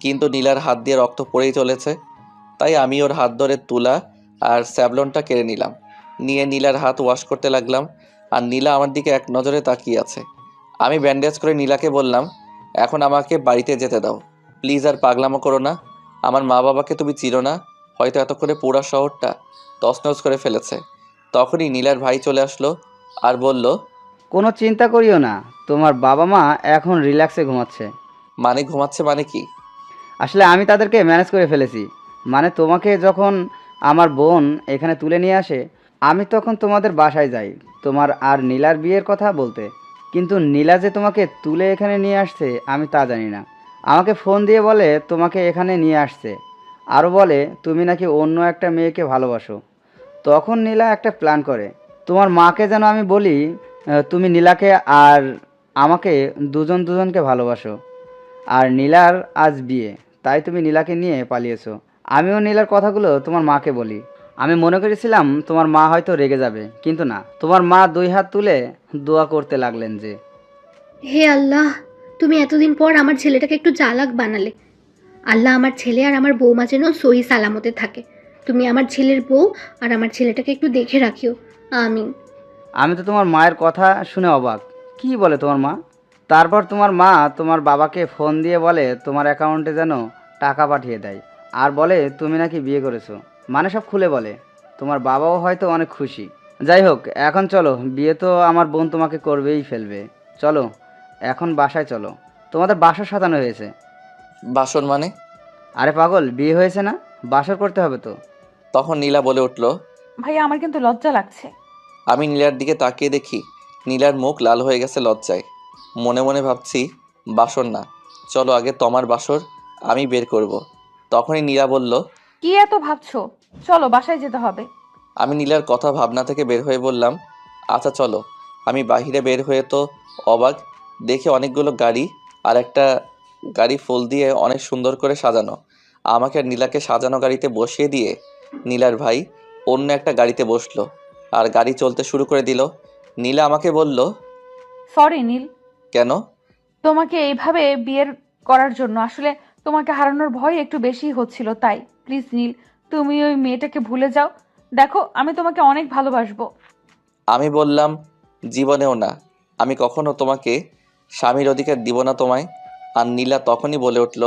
কিন্তু নীলার হাত দিয়ে রক্ত পড়েই চলেছে। তাই আমি ওর হাত ধরে তুলা আর স্যাভলনটা কেড়ে নিলাম। নিয়ে নীলার হাত ওয়াশ করতে লাগলাম। আর নীলা আমার দিকে এক নজরে তাকিয়ে আছে। আমি ব্যান্ডেজ করে নীলাকে বললাম, এখন আমাকে বাড়িতে যেতে দাও প্লিজ, আর পাগলামো করো না। আমার মা বাবাকে তুমি চিনো না, হয়তো এতক্ষণে পুরা শহরটা তছনছ করে ফেলেছে। তখনই নীলার ভাই চলে আসলো আর বলল, কোনো চিন্তা করিও না, তোমার বাবা মা এখন রিল্যাক্সে ঘুমাচ্ছে। মানে ঘুমাচ্ছে মানে কি? আসলে আমি তাদেরকে ম্যানেজ করে ফেলেছি। মানে তোমাকে যখন আমার বোন এখানে তুলে নিয়ে আসে, আমি তখন তোমাদের বাসায় যাই তোমার আর নীলার বিয়ের কথা বলতে। কিন্তু নীলা যে তোমাকে তুলে এখানে নিয়ে আসছে আমি তা জানি না। আমাকে ফোন দিয়ে বলে তোমাকে এখানে নিয়ে আসছে। আরও বলে তুমি নাকি অন্য একটা মেয়েকে ভালোবাসো। তখন নীলা একটা প্ল্যান করে। তোমার মাকে যেন আমি বলি তুমি নীলাকে আর আমাকে দুজন দুজনকে ভালোবাসো। আর নীলার আজ বিয়ে, তাই তুমি নীলাকে নিয়ে পালিয়েছো। আমিও নীলার কথাগুলো তোমার মাকে বলি। আমি মনে করেছিলাম তোমার মা হয়তো রেগে যাবে, কিন্তু না, তোমার মা দুই হাত তুলে দোয়া করতে লাগলেন যে, হে আল্লাহ, তুমি এতদিন পর আমার ছেলেটাকে একটু চালাক বানালে। আল্লাহ আমার ছেলে আর আমার বৌমা যেন সহি সালামতে থাকে। তুমি আমার ছেলের বউ আর আমার ছেলেটাকে একটু দেখে রাখিও। আমিন। আমি তো তোমার মায়ের কথা শুনে অবাক। কি বলে তোমার মা? তারপর তোমার মা তোমার বাবাকে ফোন দিয়ে বলে তোমার অ্যাকাউন্টে যেন টাকা পাঠিয়ে দেয়। আর বলে তুমি নাকি বিয়ে করেছো। মানে সব খুলে বলে। তোমার বাবাও হয়তো অনেক খুশি। যাই হোক, এখন চলো, বিয়ে তো আমার বোন তোমাকে করবেই ফেলবে। চলো, এখন বাসায় চলো, তোমাদের বাসর সাজানো হয়েছে। বাসন মানে? আরে পাগল, বিয়ে হয়েছে না, বাসর করতে হবে তো। তখন নীলা বলে উঠল। ভাইয়া আমার কিন্তু লজ্জা লাগছে। আমি নীলার দিকে তাকিয়ে দেখি নীলার মুখ লাল হয়ে গেছে লজ্জায়। মনে মনে ভাবছি, বাসর না, চলো আগে তোমার বাসর আমি বের করব। তখনই নীলা বলল, কি এত ভাবছো? চলো বাসায় যেতে হবে। আমি নীলার কথা ভাবনা থেকে বের হয়ে বললাম, আচ্ছা চলো। আমি বাহিরে বের হয়ে তো অবাক, দেখে অনেকগুলো গাড়ি, আর একটা গাড়ি ফুল দিয়ে অনেক সুন্দর করে সাজানো। আমাকে আর নীলাকে সাজানো গাড়িতে বসিয়ে দিয়ে নীলার ভাই অন্য একটা গাড়িতে বসলো আর গাড়ি চলতে শুরু করে দিল। নীলা আমাকে বলল, সরি নীল, কেন? তোমাকে এইভাবে বিয়ের করার জন্য। আসলে তোমাকে হারানোর ভয় একটু বেশি হচ্ছিল, তাই প্লিজ নীল, তুমি ওই মেয়েটাকে ভুলে যাও। দেখো আমি তোমাকে অনেক ভালোবাসবো। আমি বললাম, জীবনেও না, আমি কখনো তোমাকে স্বামীর অধিকার দিব না তোমায়। আর নীলা তখনই বলে উঠল,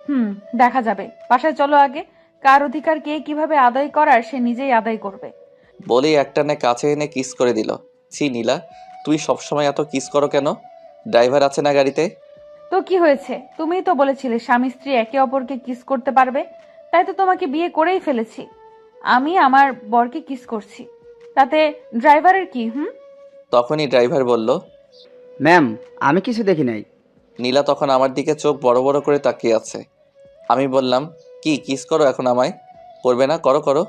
হুম, দেখা যাবে। বাসায় চলো আগে। কার অধিকার কে কিভাবে আদায় করার সে নিজেই আদায় করবে। বলেই একটানে কাছে এনে কিস করে দিল। ছি নীলা, তুই সবসময় এত কিস করো কেন? ড্রাইভার আছে না গাড়িতে? তো কি হয়েছে? তুমিই তো বলেছিলে স্বামী স্ত্রী একে অপরকে কিস করতে পারবে। তাই তো তোমাকে বিয়ে করেই ফেলেছি। আমি আমার বরকে কিস করছি, তাতে ড্রাইভারের কি? হুম। তখনই ড্রাইভার বলল। ম্যাম, আমি কিছু দেখি নাই। নীলা তখন আমার দিকে চোখ বড় বড় করে তাকিয়ে আছে। আমি বললাম, কি কিস করো এখন আমায়? করবে না? করো করো।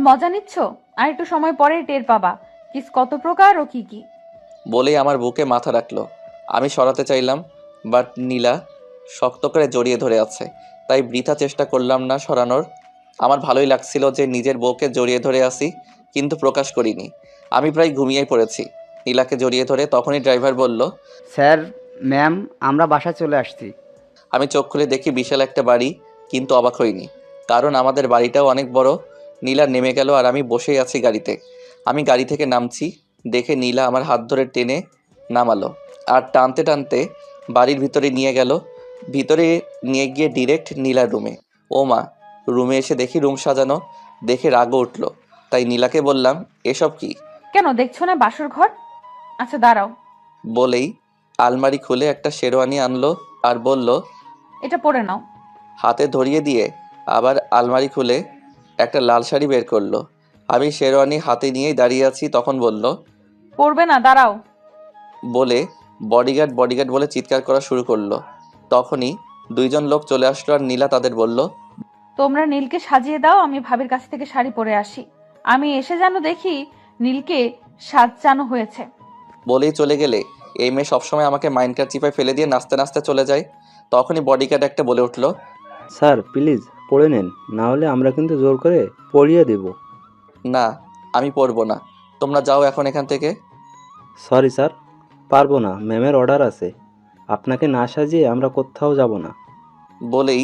মজা নিচ্ছ? আর একটু সময় পরে টের পাবা কিস কত প্রকার ও কি কি। বলেই আমার বুকে মাথা রাখলো। আমি সরাতে চাইলাম, বাট নীলা শক্ত করে জড়িয়ে ধরে আছে, তাই বৃথা চেষ্টা করলাম না সরানোর। আমার ভালোই লাগছিল যে নিজের বউকে জড়িয়ে ধরে আসি, কিন্তু প্রকাশ করিনি। আমি প্রায় ঘুমিয়েই পড়েছি নীলাকে জড়িয়ে ধরে। তখনই ড্রাইভার বলল। স্যার, ম্যাম, আমরা বাসায় চলে আসছি। আমি চোখ খুলে দেখি বিশাল একটা বাড়ি, কিন্তু অবাক হইনি, কারণ আমাদের বাড়িটাও অনেক বড়। নীলা নেমে গেল আর আমি বসেই আছি গাড়িতে। আমি গাড়ি থেকে নামছি দেখে নীলা আমার হাত ধরে টেনে নামালো আর টানতে টানতে বাড়ির ভিতরে নিয়ে গেল। ভিতরে নিয়ে গিয়ে ডিরেক্ট নীলার রুমে। ও মা, রুমে এসে দেখি রুম সাজানো, দেখে রাগও উঠলো। তাই নীলাকে বললাম, এসব কি? কেন দেখছো না বাসর ঘর? আচ্ছা দাঁড়াও। বলেই আলমারি খুলে একটা শেরওয়ানি আনলো আর বলল, এটা পরে নাও। হাতে ধরিয়ে দিয়ে আবার আলমারি খুলে একটা লাল শাড়ি বের করলো। আমি শেরওয়ানি হাতে নিয়েই দাঁড়িয়ে আছি, তখন বলল, পরবে না, দাঁড়াও। বলে বডিগার্ড বডিগার্ড বলে চিৎকার করা শুরু করলো। তখনই দুইজন লোক চলে আসলো আর নীলা তাদের বলল, তোমরা নীলকে সাজিয়ে দাও, আমি ভাবির কাছ থেকে শাড়ি পরে আসি। আমি এসে যেন দেখি নীলকে সাজানো হয়েছে। বলেই চলে গেলে এই মেয়ে সবসময় আমাকে মাইন্ডকার চিপায় ফেলে দিয়ে নাচতে নাচতে চলে যায়। তখনই বডিগার্ড একটা বলে উঠল, স্যার প্লিজ পড়ে নেন, না হলে আমরা কিন্তু জোর করে পড়িয়ে দেব। না আমি পরবো না, তোমরা যাও এখন এখান থেকে। সরি স্যার, পারবো না, ম্যামের অর্ডার আছে। আপনাকে না সাজিয়ে আমরা কোথাও যাব না। বলেই